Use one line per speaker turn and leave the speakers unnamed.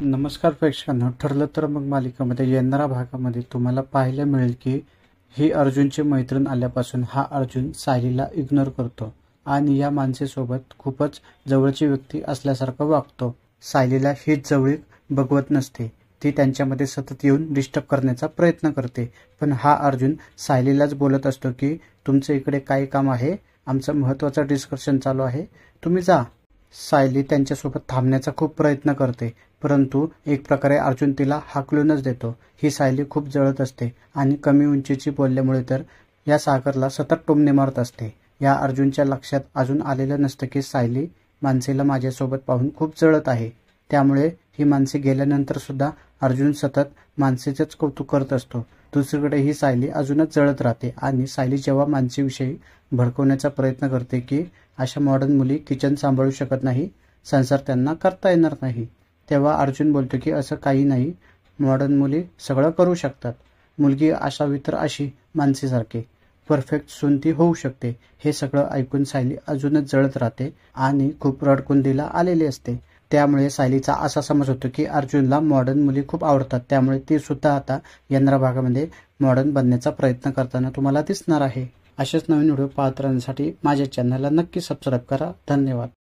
नमस्कार प्रेक्षकांनो, ठरलं तर मग मालिकेमध्ये येणाऱ्या भागामध्ये तुम्हाला पाहायला मिळेल की ही अर्जुनची मैत्रीण आल्यापासून हा अर्जुन सायलीला इग्नोर करतो आणि या माणसेसोबत खूपच जवळची व्यक्ती असल्यासारखं वागतो. सायलीला हीच जवळीक बघवत नसते. ती त्यांच्यामध्ये सतत येऊन डिस्टर्ब करण्याचा प्रयत्न करते. पण हा अर्जुन सायलीलाच बोलत असतो की तुमचं इकडे काय काम आहे, आमचं महत्त्वाचं डिस्कशन चालू आहे, तुम्ही जा. सायली त्यांच्यासोबत थांबण्याचा खूप प्रयत्न करते, परंतु एक प्रकारे अर्जुन तिला हाकलूनच देतो. ही सायली खूप जळत असते आणि कमी उंचीची बोलल्यामुळे तर या सागरला सतत टोमणे मारत असते. या अर्जुनच्या लक्षात अजून आलेलं नसतं की सायली मानसीला माझ्यासोबत पाहून खूप जळत आहे. त्यामुळे ही मानसी गेल्यानंतर सुद्धा अर्जुन सतत मानसीचंच कौतुक करत असतो. दुसरीकडे ही सायली अजूनच जळत राहते आणि सायली जेव्हा मानसीविषयी भडकवण्याचा प्रयत्न करते की अशा मॉडर्न मुली किचन सांभाळू शकत नाही, संसार त्यांना करता येणार नाही, तेव्हा अर्जुन बोलतो की असं काही नाही, मॉडर्न मुली सगळं करू शकतात. मुलगी असावी तर अशी मानसीसारखी परफेक्ट सून ती होऊ शकते. हे सगळं ऐकून सायली अजूनच जळत राहते आणि खूप रडकुंडीला आलेली असते. त्यामुळे सायलीचा असा समज होतो की अर्जुनला मॉडर्न मुली खूप आवडतात. त्यामुळे ती सुद्धा आता येणाऱ्या भागामध्ये मॉडर्न बनण्याचा प्रयत्न करताना तुम्हाला दिसणार आहे. असेच नवीन व्हिडिओ पाहत राहण्यासाठी माझ्या चॅनलला नक्की सबस्क्राईब करा. धन्यवाद.